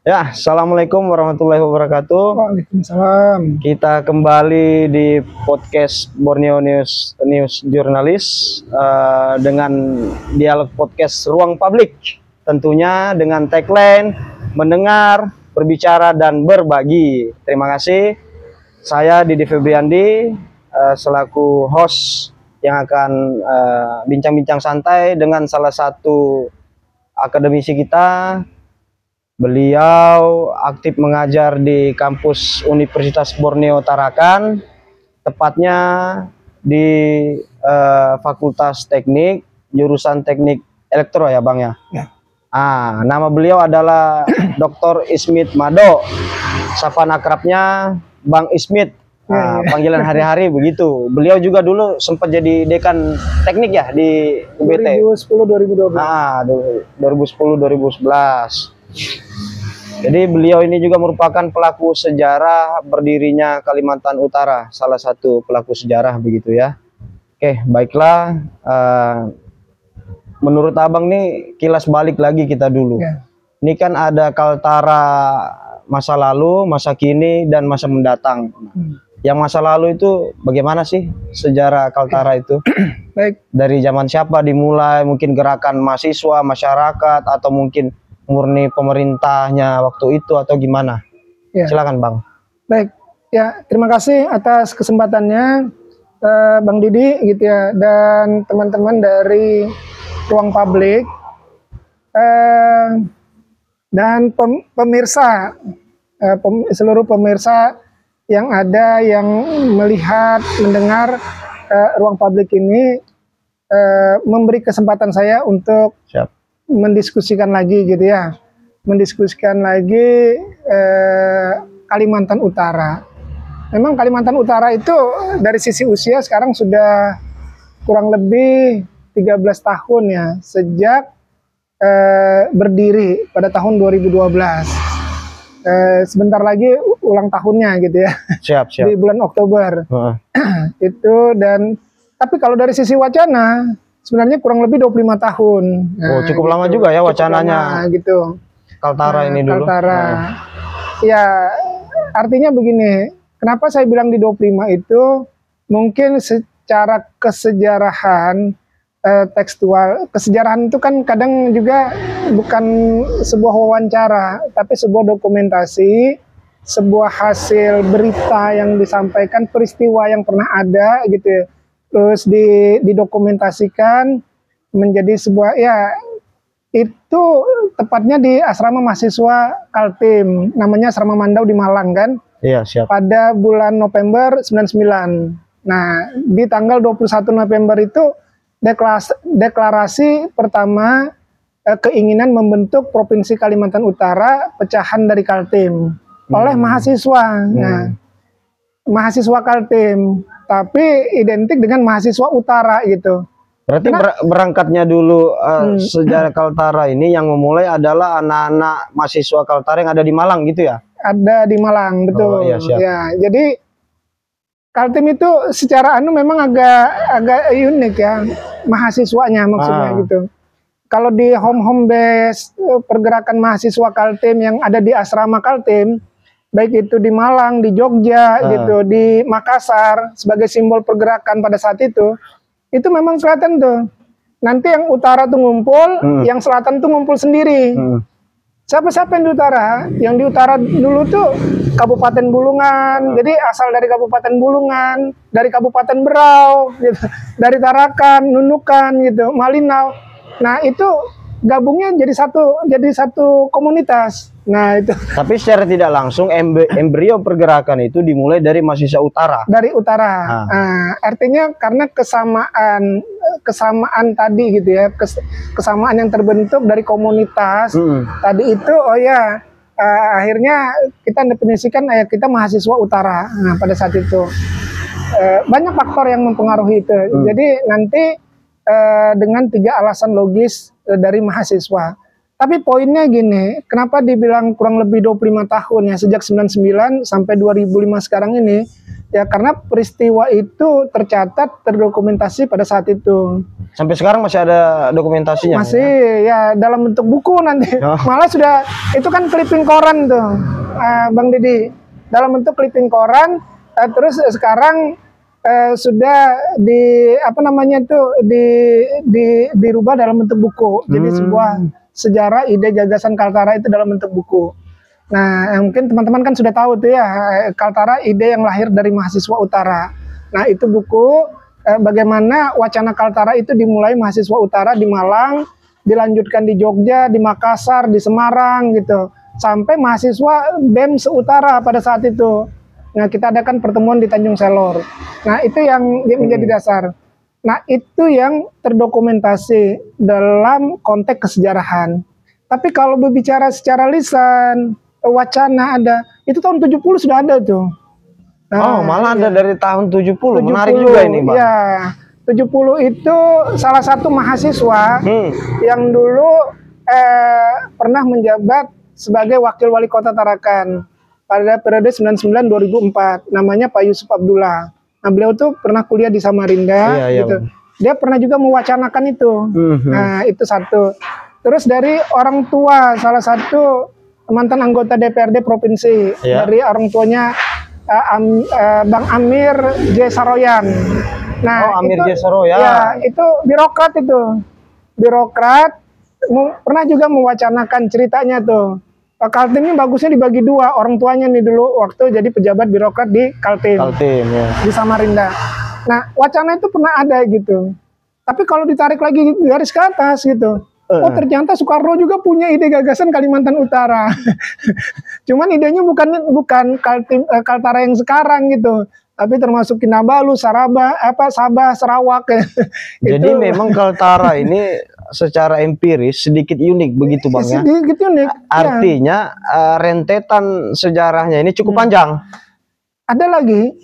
Ya, assalamualaikum warahmatullahi wabarakatuh. Waalaikumsalam. Kita kembali di podcast Borneo News Jurnalis dengan dialog podcast Ruang Publik. Tentunya dengan tagline mendengar, berbicara dan berbagi. Terima kasih. Saya Didi Febriandi selaku host yang akan bincang-bincang santai dengan salah satu akademisi kita. Beliau aktif mengajar di kampus Universitas Borneo Tarakan, tepatnya di Fakultas Teknik, jurusan Teknik Elektro ya Bang ya? Ya. Nama beliau adalah Dr. Ismit Mado, sapaan akrabnya Bang Ismit. Panggilan hari-hari begitu. Beliau juga dulu sempat jadi dekan teknik ya di UBT. 2010-2012. 2010-2011. Jadi beliau ini juga merupakan pelaku sejarah berdirinya Kalimantan Utara, salah satu pelaku sejarah begitu ya. Oke, baiklah. Menurut Abang nih kilas balik lagi kita dulu. Ya. Ini kan ada Kaltara masa lalu, masa kini, dan masa mendatang. Yang masa lalu itu bagaimana sih sejarah Kaltara itu? Baik. Dari zaman siapa dimulai? Mungkin gerakan mahasiswa, masyarakat, atau mungkin murni pemerintahnya waktu itu atau gimana? Ya. Silakan Bang. Baik, ya terima kasih atas kesempatannya Bang Didi gitu ya, dan teman-teman dari Ruang Publik dan pemirsa, seluruh pemirsa yang ada yang melihat, mendengar Ruang Publik ini, memberi kesempatan saya untuk mendiskusikan lagi gitu ya, mendiskusikan lagi Kalimantan Utara. Memang Kalimantan Utara itu dari sisi usia sekarang sudah kurang lebih 13 tahun ya, sejak berdiri pada tahun 2012. Sebentar lagi ulang tahunnya gitu ya. Siap. Di bulan Oktober. Itu, dan tapi kalau dari sisi wacana sebenarnya kurang lebih 25 tahun. Nah, cukup gitu. Lama juga ya wacananya. Gitu. Kaltara ini dulu. Kaltara. Ya, artinya begini, kenapa saya bilang di 25 itu mungkin secara kesejarahan tekstual, kesejarahan itu kan kadang juga bukan sebuah wawancara, tapi sebuah dokumentasi, sebuah hasil berita yang disampaikan, peristiwa yang pernah ada gitu ya. Terus didokumentasikan menjadi sebuah, ya itu tepatnya di asrama mahasiswa Kaltim, namanya Asrama Mandau di Malang kan. Iya, siap. Pada bulan November 99. Nah, di tanggal 21 November itu deklarasi pertama keinginan membentuk Provinsi Kalimantan Utara pecahan dari Kaltim oleh mahasiswa. Nah, mahasiswa Kaltim, tapi identik dengan mahasiswa Utara gitu. Berarti berangkatnya dulu sejarah Kaltara ini yang memulai adalah anak-anak mahasiswa Kaltara yang ada di Malang gitu ya? Ada di Malang, betul. Iya, siap. Ya, jadi Kaltim itu secara memang agak unik ya, mahasiswanya maksudnya gitu. Kalau di home base pergerakan mahasiswa Kaltim yang ada di asrama Kaltim, baik itu di Malang, di Jogja gitu, di Makassar sebagai simbol pergerakan pada saat itu memang kelihatan tuh. Nanti yang utara tuh ngumpul, yang selatan tuh ngumpul sendiri. Siapa-siapa yang di utara? Yang di utara dulu tuh Kabupaten Bulungan. Jadi asal dari Kabupaten Bulungan, dari Kabupaten Berau, gitu, dari Tarakan, Nunukan, gitu, Malinau. Nah itu gabungnya jadi satu komunitas. Nah itu. Tapi secara tidak langsung embrio pergerakan itu dimulai dari mahasiswa utara. Dari utara. Nah, artinya karena kesamaan tadi gitu ya, kesamaan yang terbentuk dari komunitas tadi itu, akhirnya kita definisikan kita mahasiswa utara. Nah pada saat itu banyak faktor yang mempengaruhi itu. Jadi nanti dengan 3 alasan logis dari mahasiswa. Tapi poinnya gini, kenapa dibilang kurang lebih 25 tahun ya, sejak 99 sampai 2005 sekarang ini, Ya karena peristiwa itu tercatat, terdokumentasi pada saat itu. Sampai sekarang masih ada dokumentasinya? Masih ya dalam bentuk buku nanti. Oh. Malah sudah, itu kan clipping koran tuh, Bang Didi. Dalam bentuk clipping koran, terus sekarang sudah di apa namanya tuh dirubah dalam bentuk buku. Jadi sebuah sejarah ide gagasan Kaltara itu dalam bentuk buku. Nah, mungkin teman-teman kan sudah tahu tuh ya, Kaltara ide yang lahir dari mahasiswa utara. Nah, itu buku bagaimana wacana Kaltara itu dimulai mahasiswa utara di Malang, dilanjutkan di Jogja, di Makassar, di Semarang gitu. Sampai mahasiswa BEM seutara pada saat itu. Nah, kita adakan pertemuan di Tanjung Selor. Nah, itu yang menjadi dasar. Nah, itu yang terdokumentasi dalam konteks kesejarahan. Tapi kalau berbicara secara lisan, wacana ada, itu tahun 70 sudah ada tuh. Nah, malah ada dari tahun 70. 70, menarik juga ini, Bang. Ya, 70 itu salah satu mahasiswa yang dulu pernah menjabat sebagai wakil wali kota Tarakan pada periode 99-2004, namanya Pak Yusuf Abdullah. Nah, beliau tuh pernah kuliah di Samarinda, gitu. Dia pernah juga mewacanakan itu. Nah, itu satu. Terus dari orang tua, salah satu mantan anggota DPRD provinsi, dari orang tuanya Bang Amir J. Saroyan. Nah, Amir itu, J. Saroyan. Ya, itu birokrat itu. Birokrat pernah juga mewacanakan ceritanya tuh. Kaltim ini bagusnya dibagi dua, orang tuanya nih dulu waktu jadi pejabat birokrat di Kaltim. Ya. Di Samarinda. Nah, wacana itu pernah ada gitu. Tapi kalau ditarik lagi garis ke atas gitu, oh ternyata Soekarno juga punya ide gagasan Kalimantan Utara. Cuman idenya bukan Kaltara yang sekarang gitu, tapi termasuk Kinabalu, Sabah, Sarawak. Jadi memang Kaltara ini secara empiris sedikit unik begitu, Bang, ya. Sedikit unik. Artinya rentetan sejarahnya ini cukup panjang. Ada lagi.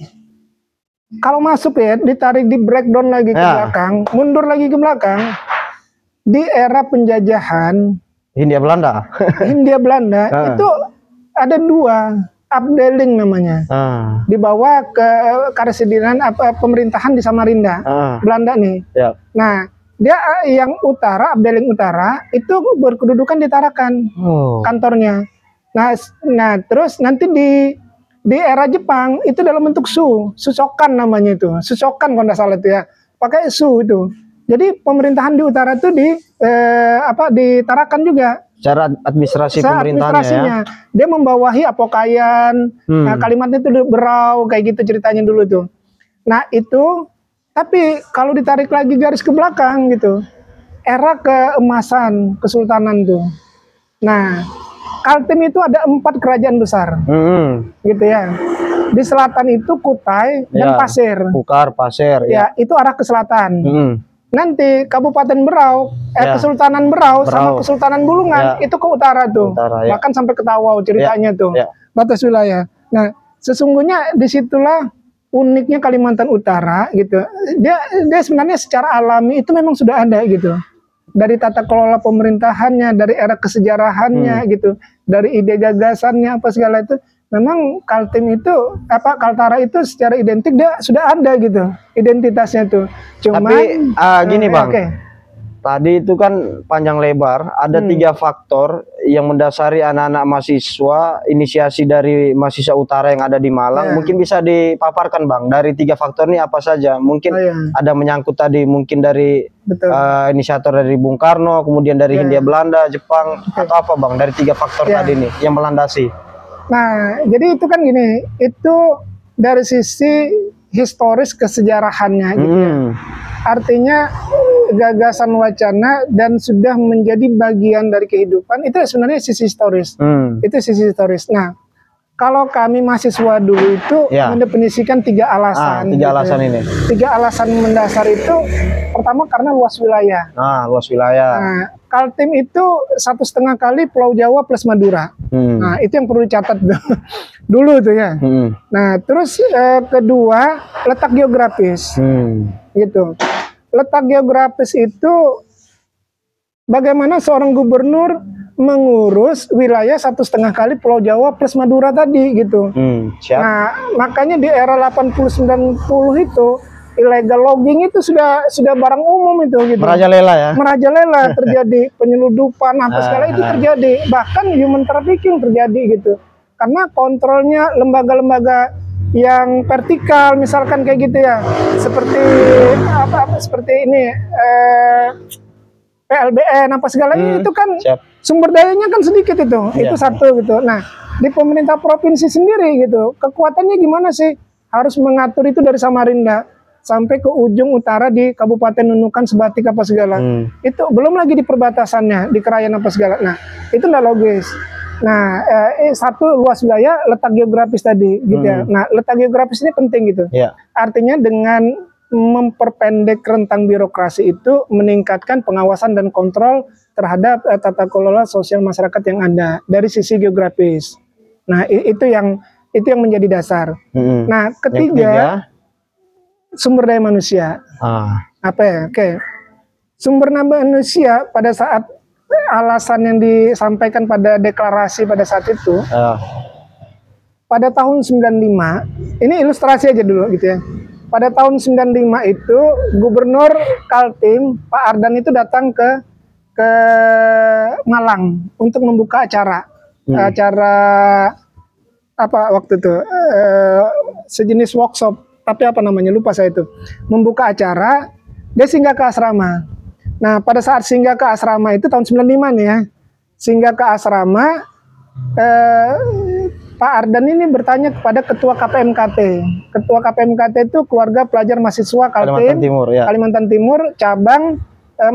Kalau masuk ya, ditarik di breakdown lagi ke belakang, mundur lagi ke belakang. Di era penjajahan Hindia Belanda, itu ada dua, Abdeling namanya, dibawa ke Karesidenan pemerintahan di Samarinda, Belanda nih. Nah, dia yang utara, Abdeling Utara itu berkedudukan di Tarakan, kantornya. Nah, terus nanti di era Jepang itu dalam bentuk Susokan namanya itu, Susokan kalau nggak salah itu ya, pakai itu. Jadi pemerintahan di utara itu di Tarakan juga. Cara administrasi pemerintahannya ya. Dia membawahi Apokayan, Kalimantan itu Berau, kayak gitu ceritanya dulu tuh. Nah itu, tapi kalau ditarik lagi garis ke belakang gitu, era keemasan Kesultanan tuh. Nah, Kaltim itu ada 4 kerajaan besar, gitu ya. Di selatan itu Kutai dan Pasir. Bukar, Pasir. Ya, itu arah ke selatan. Nanti Kabupaten Berau, Kesultanan Berau sama Kesultanan Bulungan itu ke utara tuh, bahkan sampai ke Tawau ceritanya tuh, batas wilayah. Nah, sesungguhnya disitulah uniknya Kalimantan Utara gitu. Dia sebenarnya secara alami itu memang sudah ada gitu. Dari tata kelola pemerintahannya, dari era kesejarahannya gitu, dari ide gagasannya apa segala itu. Memang Kaltim itu Kaltara itu secara identik dia sudah ada gitu identitasnya tuh. Cuman, tapi gini Bang, tadi itu kan panjang lebar ada 3 faktor yang mendasari anak-anak mahasiswa inisiasi dari mahasiswa utara yang ada di Malang. Mungkin bisa dipaparkan Bang dari 3 faktor ini apa saja? Mungkin ada menyangkut tadi mungkin dari inisiator dari Bung Karno, kemudian dari Hindia Belanda, Jepang, atau apa Bang dari 3 faktor tadi nih yang melandasi? Nah, jadi itu kan gini, itu dari sisi historis kesejarahannya gitu ya. Artinya gagasan wacana dan sudah menjadi bagian dari kehidupan, itu sebenarnya sisi historis. Itu sisi historis. Nah, kalau kami mahasiswa dulu itu mendefinisikan 3 alasan. 3 alasan ini. 3 alasan mendasar itu, pertama karena luas wilayah. Luas wilayah. Nah, Kaltim itu 1,5 kali Pulau Jawa plus Madura. Nah, itu yang perlu dicatat dulu tuh ya. Nah, terus kedua letak geografis, gitu. Letak geografis itu bagaimana seorang gubernur mengurus wilayah 1,5 kali Pulau Jawa plus Madura tadi gitu. Siap. Nah, makanya di era 80-90 itu illegal logging itu sudah barang umum itu gitu. Merajalela ya. Merajalela, terjadi penyeludupan apa segala itu terjadi, bahkan human trafficking terjadi gitu. Karena kontrolnya lembaga-lembaga yang vertikal misalkan kayak gitu ya. Seperti seperti ini PLBN apa segala itu kan sumber dayanya kan sedikit itu. Itu satu gitu. Nah, di pemerintah provinsi sendiri gitu, kekuatannya gimana sih? Harus mengatur itu dari Samarinda sampai ke ujung utara di Kabupaten Nunukan, Sebatik apa segala. Itu belum lagi di perbatasannya, di Krayan apa segala. Nah, itu nggak logis. Nah, satu luas wilayah, letak geografis tadi gitu ya. Nah, letak geografis ini penting gitu. Artinya dengan memperpendek rentang birokrasi itu meningkatkan pengawasan dan kontrol terhadap tata kelola sosial masyarakat yang ada dari sisi geografis. Nah, itu yang menjadi dasar. Nah, ketiga, sumber daya manusia. Apa ya? Oke. Sumber daya manusia pada saat alasan yang disampaikan pada deklarasi pada saat itu. Pada tahun 95, ini ilustrasi aja dulu gitu ya. Pada tahun 95 itu Gubernur Kaltim Pak Ardan itu datang ke Malang untuk membuka acara. Acara apa waktu itu? Sejenis workshop. Tapi apa namanya, lupa saya itu. Membuka acara, dia singgah ke asrama. Nah, pada saat singgah ke asrama itu tahun 95 nih ya. Singgah ke asrama, Pak Ardan ini bertanya kepada Ketua KPMKT. Ketua KPMKT itu Keluarga Pelajar Mahasiswa Kaltim, Kalimantan Timur, cabang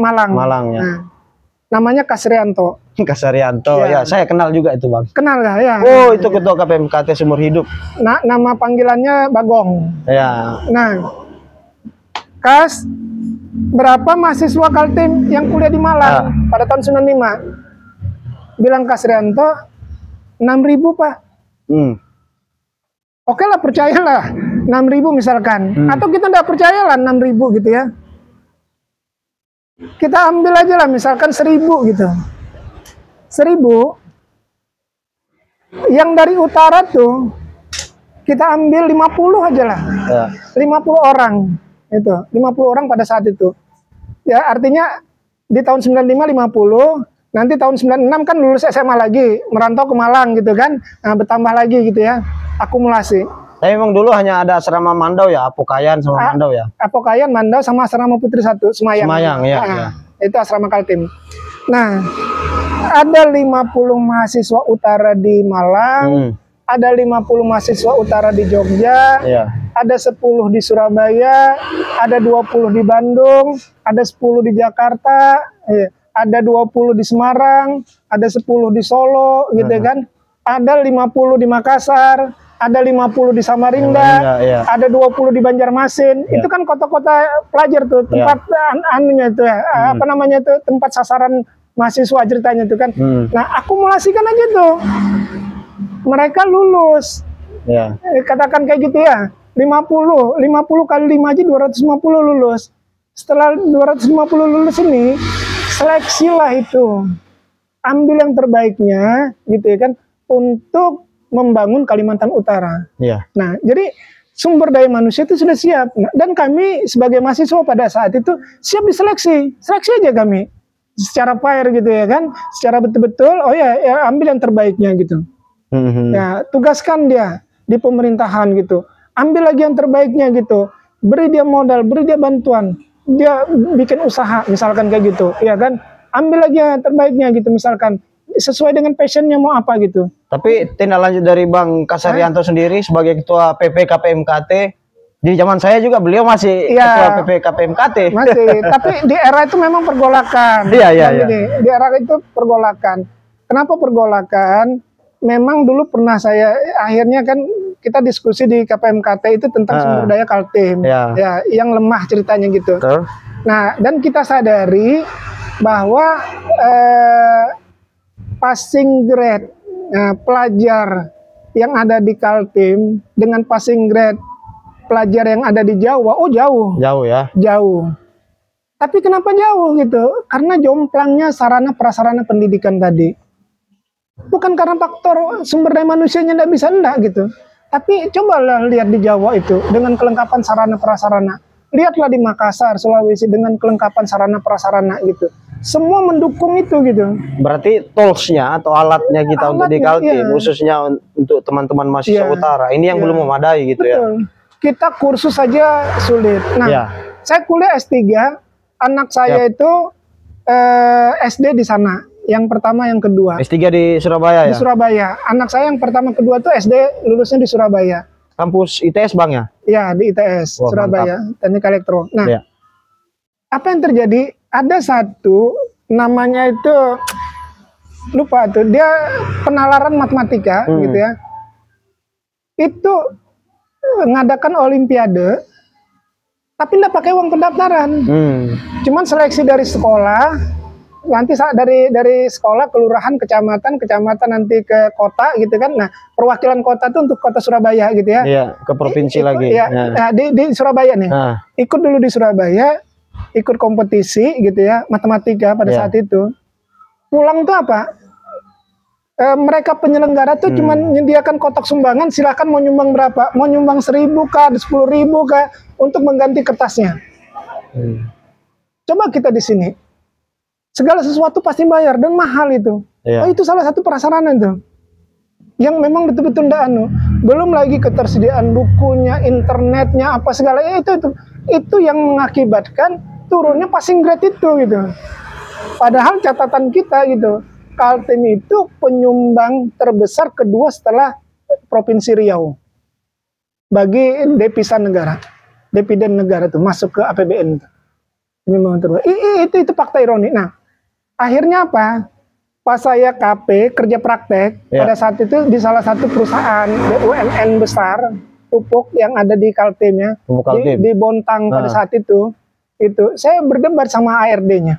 Malang. Malang ya. Nah, namanya Kasrianto. Kasrianto, ya saya kenal juga itu Bang. Kenal nggak ya? Oh, itu Ketua KPMKT seumur hidup. Nah, nama panggilannya Bagong. Ya. Nah, Kas, berapa mahasiswa Kaltim yang kuliah di Malang pada tahun 95? Bilang Kasrianto, 6.000 Pak. Oke lah, percayalah 6.000 misalkan. Atau kita nggak percayalah 6.000 gitu ya. Kita ambil aja lah misalkan 1.000 gitu. 1.000 yang dari utara tuh kita ambil 50 aja lah. 50 orang itu, 50 orang pada saat itu. Ya, artinya di tahun 95 50, nanti tahun 96 kan lulus SMA lagi, merantau ke Malang gitu kan. Nah, bertambah lagi gitu ya. Akumulasi. Tapi memang dulu hanya ada asrama Mandau ya, Apokayan sama Mandau ya. Apokayan, Mandau sama asrama Putri 1, Semayang. Semayang ya, ya. Itu asrama Kaltim. Nah, ada 50 mahasiswa utara di Malang, ada 50 mahasiswa utara di Jogja, ada 10 di Surabaya, ada 20 di Bandung, ada 10 di Jakarta, ada 20 di Semarang, ada 10 di Solo gitu kan. Ada 50 di Makassar, ada 50 di Samarinda, ada 20 di Banjarmasin. Itu kan kota-kota pelajar tuh, tempat anunya itu ya, apa namanya tuh, tempat sasaran mahasiswa ceritanya itu kan. Nah, akumulasikan aja tuh. Mereka lulus. Katakan kayak gitu ya. 50 kali 5 aja 250 lulus. Setelah 250 lulus ini, seleksi lah itu. Ambil yang terbaiknya gitu ya kan untuk membangun Kalimantan Utara. Nah, jadi sumber daya manusia itu sudah siap. Dan kami sebagai mahasiswa pada saat itu siap diseleksi. Seleksi aja kami. Secara fair gitu ya kan. Secara betul-betul, oh ya ambil yang terbaiknya gitu. Ya, tugaskan dia di pemerintahan gitu. Ambil lagi yang terbaiknya gitu. Beri dia modal, beri dia bantuan. Dia bikin usaha misalkan kayak gitu, ya kan? Ambil lagi yang terbaiknya gitu misalkan. Sesuai dengan passionnya mau apa gitu. Tapi tindak lanjut dari Bang Kasrianto sendiri sebagai Ketua PP KPMKT, di zaman saya juga beliau masih Ketua PP KPMKT. Masih, tapi di era itu memang pergolakan. Di era itu pergolakan. Kenapa pergolakan? Memang dulu pernah saya, akhirnya kan kita diskusi di KPMKT itu tentang sumber daya Kaltim. Ya, yang lemah ceritanya gitu. Nah, dan kita sadari bahwa passing grade pelajar yang ada di Kaltim dengan passing grade pelajar yang ada di Jawa, oh jauh. Jauh ya? Jauh. Tapi kenapa jauh gitu? Karena jomplangnya sarana prasarana pendidikan tadi. Bukan karena faktor sumber daya manusianya tidak bisa, enggak gitu. Tapi cobalah lihat di Jawa itu dengan kelengkapan sarana prasarana. Lihatlah di Makassar, Sulawesi dengan kelengkapan sarana prasarana gitu. Semua mendukung itu gitu. Berarti tools-nya atau alatnya kita untuk di Alatnya, Kaltim, iya. khususnya untuk teman-teman mahasiswa Iya. utara, ini yang Iya. belum memadai gitu ya. Betul. Kita kursus saja sulit. Nah, Iya. saya kuliah S3, anak saya itu SD di sana. Yang pertama, yang kedua. S3 di Surabaya Di ya? Surabaya. Anak saya yang pertama, kedua tuh SD lulusnya di Surabaya. Kampus ITS Bang ya? Ya, di ITS Wah, Surabaya, Teknik Elektro. Nah, Iya. apa yang terjadi? Ada satu namanya itu lupa tuh, dia penalaran matematika gitu ya. Itu ngadakan olimpiade tapi nggak pakai uang pendaftaran. Cuman seleksi dari sekolah, nanti dari sekolah, kelurahan, kecamatan nanti ke kota gitu kan. Nah, perwakilan kota tuh untuk kota Surabaya gitu ya. Iya, ke provinsi lagi. Ya, Nah. nah, di Surabaya nih. Nah, Ikut dulu di Surabaya, ikut kompetisi gitu ya, matematika pada Iya. saat itu. Pulang tuh apa? Mereka penyelenggara tuh cuma menyediakan kotak sumbangan, silahkan mau nyumbang berapa, mau nyumbang 1.000 kah, 10.000 kah, untuk mengganti kertasnya. Coba kita di sini, segala sesuatu pasti bayar dan mahal itu. Iya. Oh, itu salah satu prasarana itu, yang memang betul-betul ndak anu. Belum lagi ketersediaan bukunya, internetnya, apa segala ya, itu yang mengakibatkan turunnya passing grade itu gitu. Padahal catatan kita gitu, Kaltim itu penyumbang terbesar kedua setelah Provinsi Riau bagi devisa negara, dividen negara tuh masuk ke APBN itu. Ini memang terus. Itu fakta ironi. Nah, akhirnya apa? Pas saya KP kerja praktek pada saat itu di salah satu perusahaan BUMN besar pupuk yang ada di Kaltim ya, di Bontang pada saat itu saya berdebat sama HRD-nya.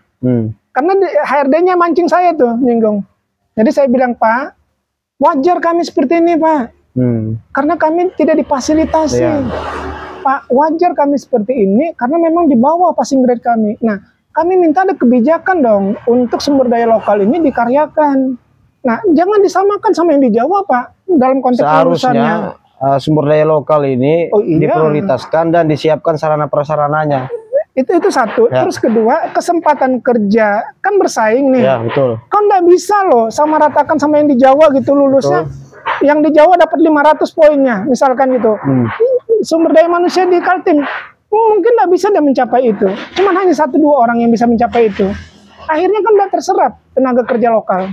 Karena HRD-nya mancing saya tuh, nyinggung. Jadi saya bilang, Pak, wajar kami seperti ini, Pak. Karena kami tidak difasilitasi. Pak, wajar kami seperti ini karena memang di bawah passing grade kami. Nah, kami minta ada kebijakan dong untuk sumber daya lokal ini dikaryakan. Nah, jangan disamakan sama yang di Jawa, Pak. Dalam konteks seharusnya sumber daya lokal ini diprioritaskan dan disiapkan sarana prasarananya. Itu satu. Terus kedua, kesempatan kerja kan bersaing nih. Ya, betul. Kan nggak bisa loh sama ratakan sama yang di Jawa gitu lulusnya. Betul. Yang di Jawa dapat 500 poinnya, misalkan gitu. Sumber daya manusia di Kaltim mungkin nggak bisa mencapai itu. Cuman hanya 1-2 orang yang bisa mencapai itu. Akhirnya kan udah terserap tenaga kerja lokal.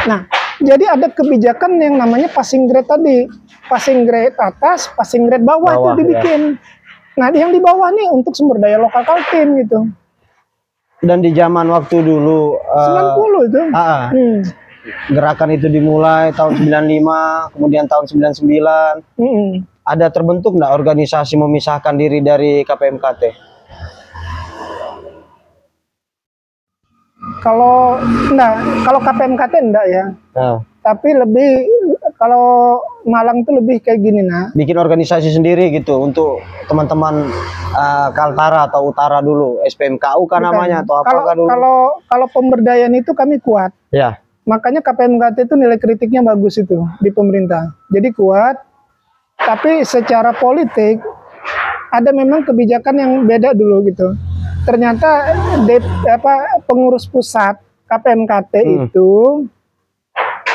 Nah, jadi ada kebijakan yang namanya passing grade tadi. Passing grade atas, passing grade bawah itu dibikin. Nah, yang di bawah nih untuk sumber daya lokal Kaltim gitu. Dan di zaman waktu dulu 90 itu. Gerakan itu dimulai tahun 95, kemudian tahun 99. Ada terbentuk nggak organisasi memisahkan diri dari KPMKT? Kalau KPMKT enggak ya. Tapi lebih kalau Malang tuh lebih kayak gini bikin organisasi sendiri gitu untuk teman-teman Kaltara atau Utara dulu, SPMKU kan namanya atau apa dulu? Kalau pemberdayaan itu kami kuat. Ya. Makanya KPMKT itu nilai kritiknya bagus itu di pemerintah. Jadi kuat. Tapi secara politik ada memang kebijakan yang beda dulu gitu. Ternyata pengurus pusat KPMKT itu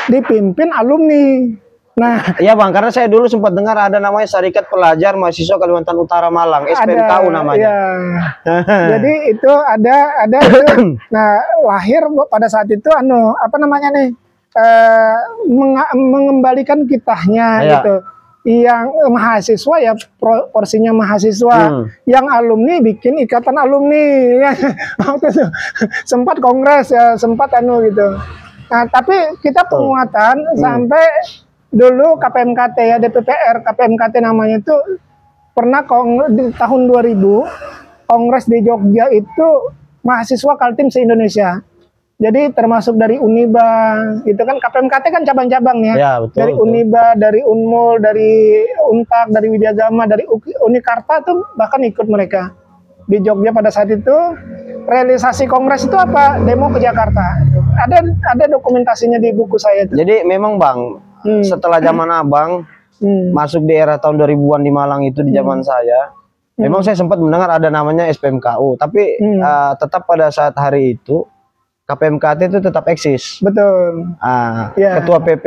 dipimpin alumni. Nah, iya Bang, karena saya dulu sempat dengar ada namanya Serikat Pelajar Mahasiswa Kalimantan Utara Malang, SPMKU namanya. Ya. Jadi itu ada itu. Nah, lahir pada saat itu mengembalikan kitahnya gitu. Yang mahasiswa ya porsinya mahasiswa, yang alumni bikin ikatan alumni ya. Waktu itu sempat kongres ya, sempat gitu. Nah, tapi kita penguatan sampai dulu KPMKT ya, DPPR KPMKT namanya itu pernah di tahun 2000 kongres di Jogja itu mahasiswa Kaltim se-Indonesia. Jadi termasuk dari Uniba, gitu kan, KPMKT kan cabang-cabang ya, betul, dari Uniba, dari Unmul, dari Untak, dari Widyagama, dari Unikarta tuh bahkan ikut mereka di Jogja pada saat itu. Realisasi kongres itu apa? Demo ke Jakarta. ada dokumentasinya di buku saya tuh. Jadi memang Bang, setelah zaman Abang masuk di era tahun 2000-an di Malang itu di zaman saya, memang saya sempat mendengar ada namanya SPMKU, tapi tetap pada saat hari itu KPMKT itu tetap eksis. Betul. Ketua PP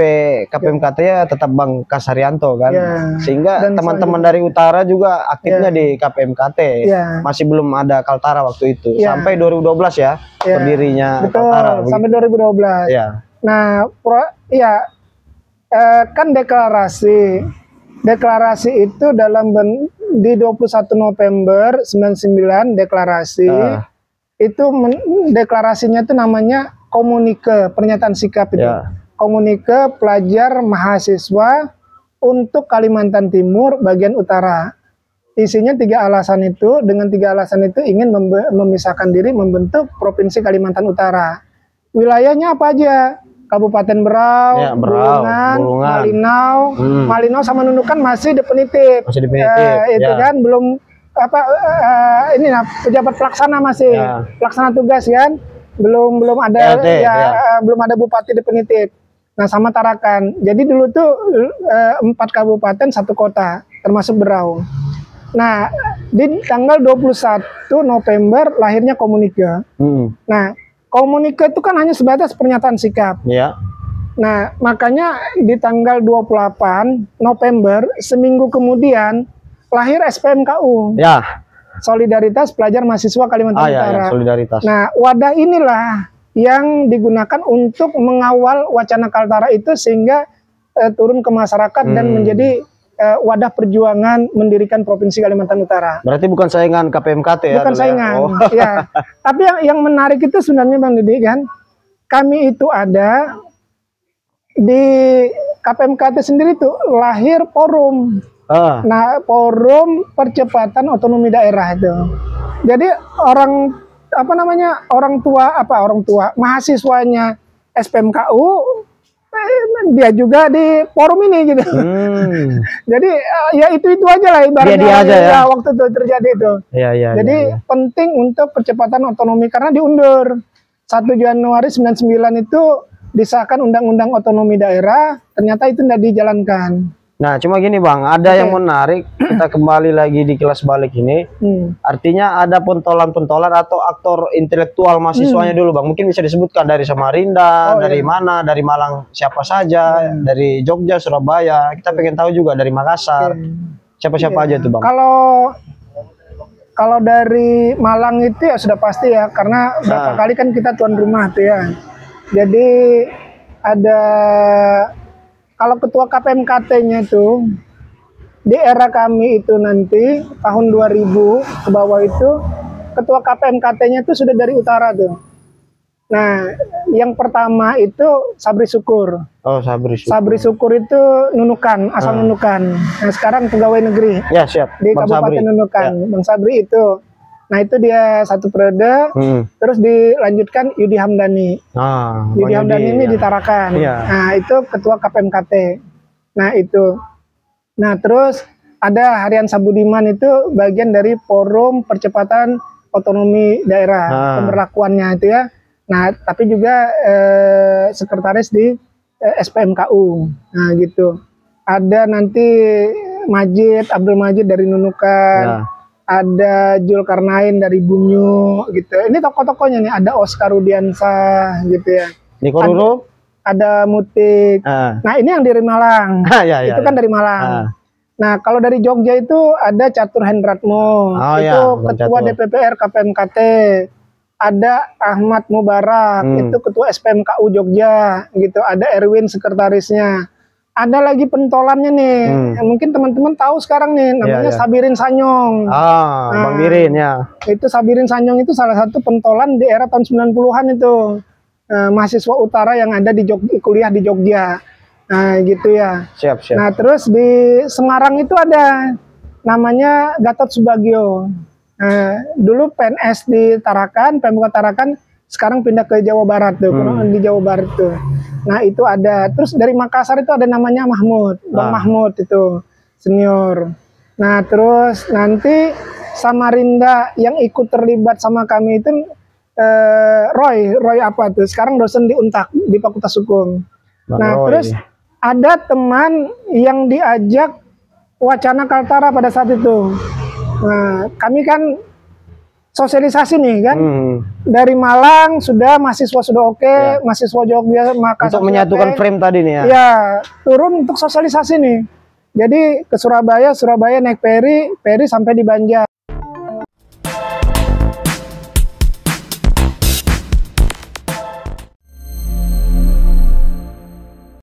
KPMKT ya tetap Bang Kasarianto kan. Sehingga Dan teman-teman dari utara juga aktifnya di KPMKT. Masih belum ada Kaltara waktu itu. Sampai 2012 ya berdirinya Kaltara. Betul, sampai 2012. Nah, kan deklarasi itu di 21 November 99 deklarasi. Itu deklarasinya itu namanya komunike, pernyataan sikap itu. Komunike pelajar mahasiswa untuk Kalimantan Timur bagian utara. Isinya 3 alasan itu, dengan 3 alasan itu ingin memisahkan diri membentuk Provinsi Kalimantan Utara. Wilayahnya apa aja? Kabupaten Berau, Bulungan, Malinau. Malinau sama Nunukan masih definitif. Itu kan belum pejabat pelaksana masih pelaksana tugas kan, belum ada belum ada bupati definitif. Nah, sama Tarakan. Jadi dulu tuh 4 kabupaten 1 kota termasuk Berau. Nah, di tanggal 21 November lahirnya komunike. Nah, komunike itu kan hanya sebatas pernyataan sikap. Nah, makanya di tanggal 28 November seminggu kemudian lahir SPMKU. Solidaritas Pelajar Mahasiswa Kalimantan Utara. Solidaritas. Nah, wadah inilah yang digunakan untuk mengawal wacana Kaltara itu sehingga turun ke masyarakat dan menjadi wadah perjuangan mendirikan Provinsi Kalimantan Utara. Berarti bukan saingan KPMKT ya? Bukan saingan. Tapi yang menarik itu sebenarnya Bang Didi kan, kami itu ada di KPMKT sendiri tuh lahir forum. Nah, forum percepatan otonomi daerah itu. Jadi orang tua mahasiswanya SPMKU dia juga di forum ini gitu. Jadi ya itu aja lah ibaratnya waktu itu terjadi itu. Jadi penting untuk percepatan otonomi karena diundur 1 Januari 99 itu disahkan Undang-Undang Otonomi Daerah, ternyata itu tidak dijalankan. Nah, cuma gini Bang, ada yang menarik, kita kembali lagi di kelas balik ini. Artinya ada pentolan-pentolan atau aktor intelektual mahasiswanya dulu Bang. Mungkin bisa disebutkan dari Samarinda, dari mana, dari Malang siapa saja, dari Jogja, Surabaya. Kita pengen tahu juga dari Makassar. Siapa-siapa aja tuh Bang? Kalau dari Malang itu ya sudah pasti ya, karena berapa kali kan kita tuan rumah tuh ya. Jadi ada kalau ketua KPMKT-nya itu di era kami itu nanti tahun 2000 ke bawah itu ketua KPMKT-nya itu sudah dari utara tuh. Nah, yang pertama itu Sabri Syukur. Sabri Syukur itu Nunukan, asal Nunukan. Nah, sekarang pegawai negeri. Siap. Di Kabupaten Nunukan. Bang Sabri itu. Nah, itu dia 1 periode, terus dilanjutkan Yudi Hamdani. Yudi Hamdani ini ditarakan. Nah, itu ketua KPMKT. Nah, itu. Nah, terus ada Harian Sabudiman itu bagian dari Forum Percepatan Otonomi Daerah, pemberlakuannya itu ya. Nah, tapi juga sekretaris di SPMKU. Nah, gitu. Ada nanti Abdul Majid dari Nunukan. Ada Julkarnain dari Bunyu gitu. Ini tokoh-tokohnya nih, ada Oscar Rudiansa gitu ya. Ada Mutik. Nah, ini yang dari Malang. Itu kan dari Malang. Nah, kalau dari Jogja itu ada Catur Hendratmo. Itu ketua DPPR KPMKT. Ada Ahmad Mubarak, itu ketua SPMKU Jogja gitu. Ada Erwin sekretarisnya. Ada lagi pentolannya nih, mungkin teman-teman tahu sekarang nih, namanya Sabirin Sanyong. Bang Birin ya. Itu Sabirin Sanyong itu salah satu pentolan di era tahun 90-an itu. Mahasiswa utara yang ada di kuliah di Jogja. Nah, gitu ya. Siap. Nah, terus di Semarang itu ada namanya Gatot Subagio. Dulu PNS di Tarakan, Pemkot Tarakan, sekarang pindah ke Jawa Barat tuh, di Jawa Barat tuh. Nah, itu ada. Terus dari Makassar itu ada namanya Mahmud, Bang Mahmud itu senior. Nah, terus nanti Samarinda yang ikut terlibat sama kami itu Roy apa tuh? Sekarang dosen di Untak di Fakultas Hukum. Bang Nah, Roy. terus ada teman yang diajak wacana Kaltara pada saat itu. Nah, kami kan sosialisasi nih kan. Dari Malang sudah mahasiswa sudah oke, mahasiswa Jogja Makassar Untuk menyatukan frame tadi nih ya. Ya, turun untuk sosialisasi nih. Jadi ke Surabaya naik ferry sampai di Banjar.